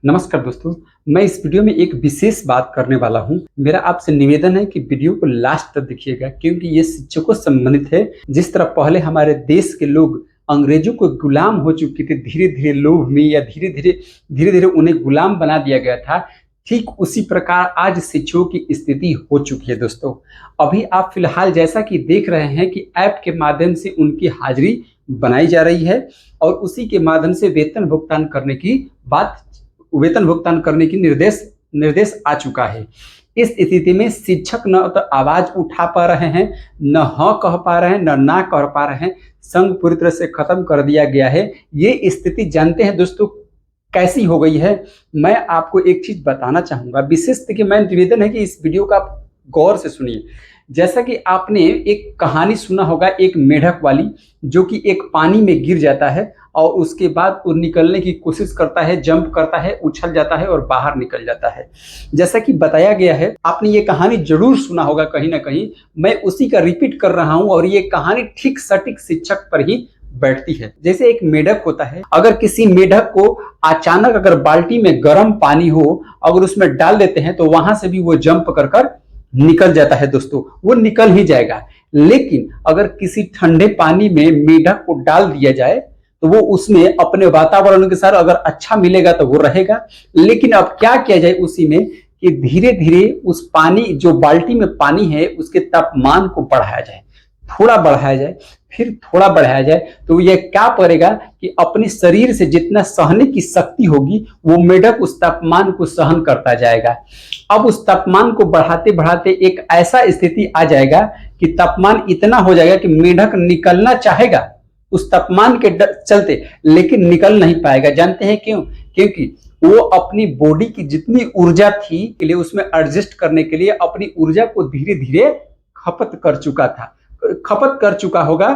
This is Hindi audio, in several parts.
नमस्कार दोस्तों। मैं इस वीडियो में एक विशेष बात करने वाला हूं। मेरा आपसे निवेदन है कि वीडियो को लास्ट तक देखिएगा, क्योंकि ये शिक्षकों से संबंधित है। जिस तरह पहले हमारे देश के लोग अंग्रेजों को गुलाम हो चुके थे, धीरे धीरे लोभ में या धीरे धीरे उन्हें गुलाम बना दिया गया था, ठीक उसी प्रकार आज शिक्षकों की स्थिति हो चुकी है। दोस्तों, अभी आप फिलहाल जैसा कि देख रहे हैं कि ऐप के माध्यम से उनकी हाजिरी बनाई जा रही है और उसी के माध्यम से वेतन भुगतान करने की निर्देश आ चुका है। इस स्थिति में शिक्षक न तो आवाज उठा पा रहे हैं, न हाँ कह पा रहे हैं, न ना कह पा रहे हैं। संघ पूरी तरह से खत्म कर दिया गया है। ये स्थिति जानते हैं दोस्तों कैसी हो गई है? मैं आपको एक चीज बताना चाहूंगा। विशेष कि मैं निवेदन है कि इस वीडियो का आप गौर से सुनिए। जैसा कि आपने एक कहानी सुना होगा, एक मेढक वाली, जो कि एक पानी में गिर जाता है और उसके बाद वो निकलने की कोशिश करता है, जंप करता है, उछल जाता है और बाहर निकल जाता है। जैसा कि बताया गया है, आपने ये कहानी जरूर सुना होगा कहीं ना कहीं। मैं उसी का रिपीट कर रहा हूं और ये कहानी ठीक सटीक शिक्षक पर ही बैठती है। जैसे एक मेढक होता है, अगर किसी मेढक को अचानक अगर बाल्टी में गर्म पानी हो, अगर उसमें डाल देते हैं तो वहां से भी वो जंप कर निकल जाता है। दोस्तों, वो निकल ही जाएगा। लेकिन अगर किसी ठंडे पानी में मेढक को डाल दिया जाए तो वो उसमें अपने वातावरण के साथ अगर अच्छा मिलेगा तो वो रहेगा। लेकिन अब क्या किया जाए उसी में कि धीरे धीरे उस पानी, जो बाल्टी में पानी है, उसके तापमान को बढ़ाया जाए, थोड़ा बढ़ाया जाए, फिर थोड़ा बढ़ाया जाए। तो यह क्या करेगा कि अपने शरीर से जितना सहने की शक्ति होगी, वो मेढक उस तापमान को सहन करता जाएगा। अब उस तापमान को बढ़ाते बढ़ाते एक ऐसा स्थिति आ जाएगा कि तापमान इतना हो जाएगा कि मेढक निकलना चाहेगा उस तापमान के चलते, लेकिन निकल नहीं पाएगा। जानते हैं क्यों? क्योंकि वो अपनी बॉडी की जितनी ऊर्जा थी के लिए उसमें एडजस्ट करने के लिए अपनी ऊर्जा को धीरे धीरे खपत कर चुका होगा,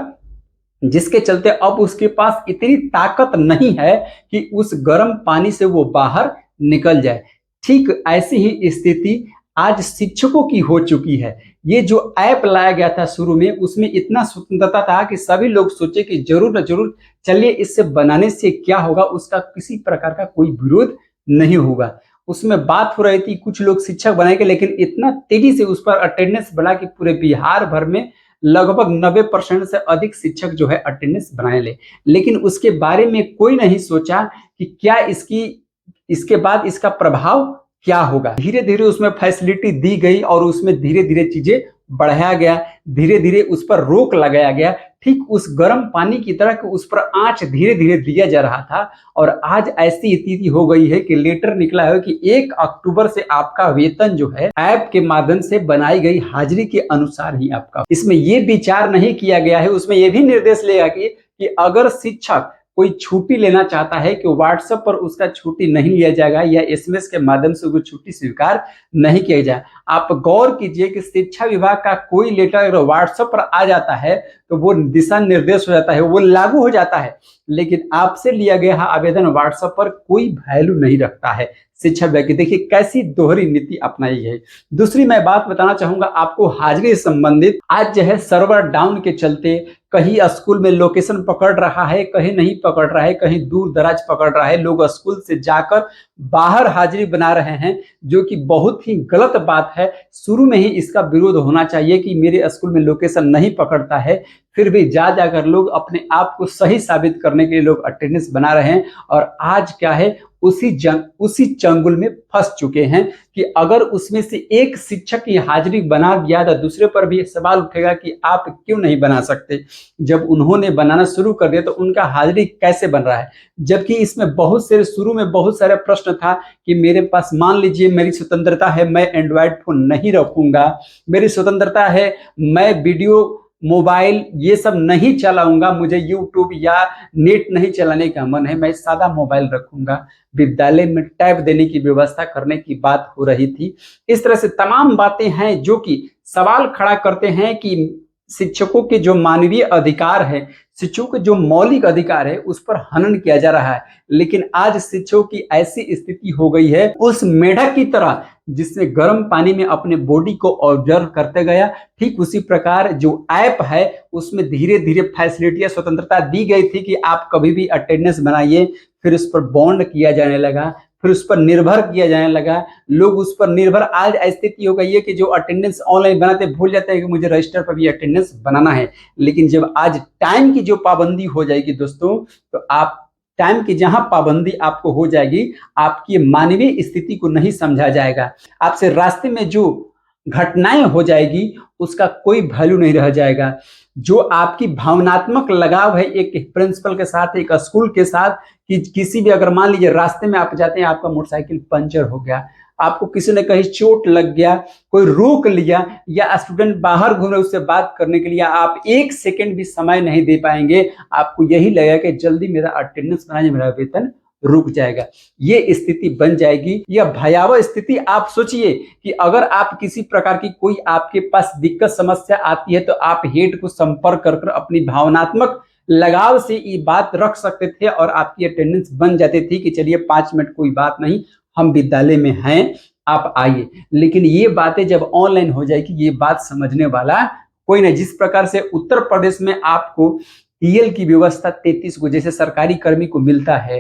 जिसके चलते अब उसके पास इतनी ताकत नहीं है कि उस गर्म पानी से वो बाहर निकल जाए। ठीक ऐसी ही स्थिति आज शिक्षकों की हो चुकी है। ये जो ऐप लाया गया था शुरू में, उसमें इतना स्वतंत्रता था कि सभी लोग सोचे कि जरूर न जरूर चलिए, इससे बनाने से क्या होगा, उसका किसी प्रकार का कोई विरोध नहीं होगा। उसमें बात हो रही थी कुछ लोग शिक्षक बनाएंगे, लेकिन इतना तेजी से उस पर अटेंडेंस बढ़ा कि पूरे बिहार भर में लगभग 90% से अधिक शिक्षक जो है अटेंडेंस बनाए ले। लेकिन उसके बारे में कोई नहीं सोचा कि क्या इसके बाद इसका प्रभाव क्या होगा। धीरे धीरे उसमें फैसिलिटी दी गई और उसमें धीरे धीरे चीजें बढ़ाया गया, धीरे धीरे उस पर रोक लगाया गया। ठीक उस गर्म पानी की तरह उस पर आंच धीरे धीरे दिया जा रहा था। और आज ऐसी स्थिति हो गई है कि लेटर निकला है कि 1 अक्टूबर से आपका वेतन जो है ऐप के माध्यम से बनाई गई हाजिरी के अनुसार ही आपका। इसमें यह विचार नहीं किया गया है, उसमें यह भी निर्देश लेगा कि अगर शिक्षक कोई छुट्टी लेना चाहता है कि व्हाट्सएप पर उसका छुट्टी नहीं लिया जाएगा या एसएमएस के माध्यम से वो छुट्टी स्वीकार नहीं किया जाए। आप गौर कीजिए कि शिक्षा विभाग का कोई लेटर अगर व्हाट्सएप पर आ जाता है तो वो दिशा निर्देश हो जाता है, वो लागू हो जाता है। लेकिन आपसे लिया गया आवेदन व्हाट्सएप पर कोई वैल्यू नहीं रखता है। शिक्षा विभाग की देखिए कैसी दोहरी नीति अपनाई है। दूसरी मैं बात बताना चाहूंगा आपको हाजिरी से संबंधित। आज जो है सर्वर डाउन के चलते कहीं स्कूल में लोकेशन पकड़ रहा है, कहीं नहीं पकड़ रहा है, कहीं दूर दराज पकड़ रहा है। लोग स्कूल से जाकर बाहर हाजिरी बना रहे हैं, जो कि बहुत ही गलत बात है। शुरू में ही इसका विरोध होना चाहिए कि मेरे स्कूल में लोकेशन नहीं पकड़ता है, फिर भी जाकर लोग अपने आप को सही साबित करने के लिए लोग अटेंडेंस बना रहे हैं। और आज क्या है, उसी चंगुल में फंस चुके हैं कि अगर उसमें से एक शिक्षक की हाजिरी बना दिया तो दूसरे पर भी सवाल उठेगा कि आप क्यों नहीं बना सकते। जब उन्होंने बनाना शुरू कर दिया तो उनका हाजिरी कैसे बन रहा है? जबकि इसमें शुरू में बहुत सारे प्रश्न था कि मेरे पास, मान लीजिए मेरी स्वतंत्रता है, मैं एंड्रॉयड फोन नहीं रखूंगा, मेरी स्वतंत्रता है, मैं वीडियो मोबाइल ये सब नहीं चलाऊंगा, मुझे यूट्यूब या नेट नहीं चलाने का मन है, मैं सादा मोबाइल रखूंगा। विद्यालय में टैब देने की व्यवस्था करने की बात हो रही थी। इस तरह से तमाम बातें हैं जो कि सवाल खड़ा करते हैं कि शिक्षकों के जो मानवीय अधिकार है, शिक्षकों के जो मौलिक अधिकार है, उस पर हनन किया जा रहा है। लेकिन आज शिक्षकों की ऐसी स्थिति हो गई है उस मेढक की तरह जिसने गर्म पानी में अपने बॉडी को ऑब्जर्व करते गया। ठीक उसी प्रकार जो ऐप है उसमें धीरे धीरे फैसिलिटी, स्वतंत्रता दी गई थी कि आप कभी भी अटेंडेंस बनाइए, फिर उस पर बॉन्ड किया जाने लगा, फिर उस पर निर्भर किया जाने लगा, लोग उस पर निर्भर। आज स्थिति हो गई है कि जो अटेंडेंस ऑनलाइन बनाते भूल जाते हैं कि मुझे रजिस्टर पर भी अटेंडेंस बनाना है। लेकिन जब आज टाइम की जो पाबंदी हो जाएगी दोस्तों, तो आप टाइम की जहां पाबंदी आपको हो जाएगी, आपकी मानवीय स्थिति को नहीं समझा जाएगा, आपसे रास्ते में जो घटनाएं हो जाएगी उसका कोई वैल्यू नहीं रह जाएगा। जो आपकी भावनात्मक लगाव है एक प्रिंसिपल के साथ, एक स्कूल के साथ, कि किसी भी, अगर मान लीजिए रास्ते में आप जाते हैं, आपका मोटरसाइकिल पंचर हो गया, आपको किसी ने कहीं चोट लग गया, कोई रोक लिया, या स्टूडेंट बाहर घूम रहे उससे बात करने के लिए आप 1 सेकंड भी समय नहीं दे पाएंगे, आपको यही लगेगा कि जल्दी मेरा अटेंडेंस बनाइए, मेरा वेतन रुक जाएगा। ये स्थिति बन जाएगी। यह भयावह स्थिति, आप सोचिए कि अगर आप किसी प्रकार की कोई आपके पास दिक्कत समस्या आती है तो आप हेड को संपर्क कर अपनी भावनात्मक लगाव से ये बात रख सकते थे और आपकी अटेंडेंस बन जाती थी कि चलिए 5 मिनट कोई बात नहीं, हम विद्यालय में हैं, आप आइए। लेकिन ये बातें जब ऑनलाइन हो जाएगी, ये बात समझने वाला कोई नहीं। जिस प्रकार से उत्तर प्रदेश में आपको टीएल की व्यवस्था 33 को, जैसे सरकारी कर्मी को मिलता है,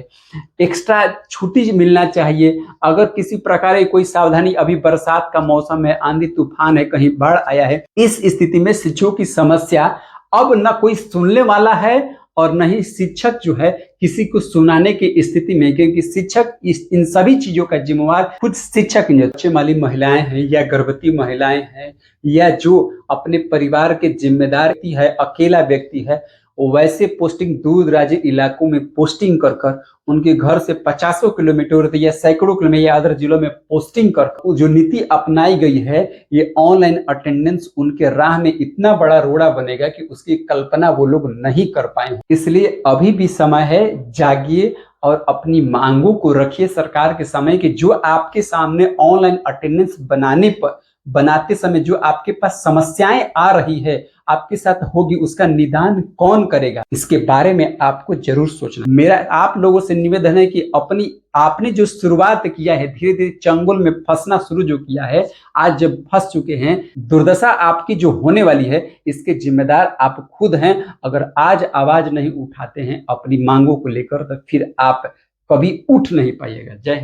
एक्स्ट्रा छुट्टी मिलना चाहिए। अगर किसी प्रकार की कोई सावधानी, अभी बरसात का मौसम है, आंधी तूफान है, कहीं बाढ़ आया है, इस स्थिति में शिक्षकों की समस्या अब न कोई सुनने वाला है और न ही शिक्षक जो है किसी को सुनाने की स्थिति में, क्योंकि शिक्षक इन सभी चीजों का जिम्मेवार खुद शिक्षक ही है। बच्चे वाली महिलाएं हैं या गर्भवती महिलाएं हैं या जो अपने परिवार के जिम्मेदार है, अकेला व्यक्ति है, वैसे पोस्टिंग दूर दराज इलाकों में पोस्टिंग कर कर उनके घर से 50 किलोमीटर या सैकड़ों किलोमीटर या अदर जिलों में पोस्टिंग कर जो नीति अपनाई गई है, ये ऑनलाइन अटेंडेंस उनके राह में इतना बड़ा रोड़ा बनेगा कि उसकी कल्पना वो लोग नहीं कर पाए। इसलिए अभी भी समय है, जागिए और अपनी मांगों को रखिए सरकार के समय कि जो आपके सामने ऑनलाइन अटेंडेंस बनाते समय जो आपके पास समस्याएं आ रही है, आपके साथ होगी, उसका निदान कौन करेगा, इसके बारे में आपको जरूर सोचना। मेरा आप लोगों से निवेदन है कि आपने जो शुरुआत किया है, धीरे धीरे चंगुल में फंसना शुरू जो किया है, आज जब फंस चुके हैं, दुर्दशा आपकी जो होने वाली है, इसके जिम्मेदार आप खुद हैं। अगर आज आवाज नहीं उठाते हैं अपनी मांगों को लेकर, तो फिर आप कभी उठ नहीं पाइएगा। जय हिंद।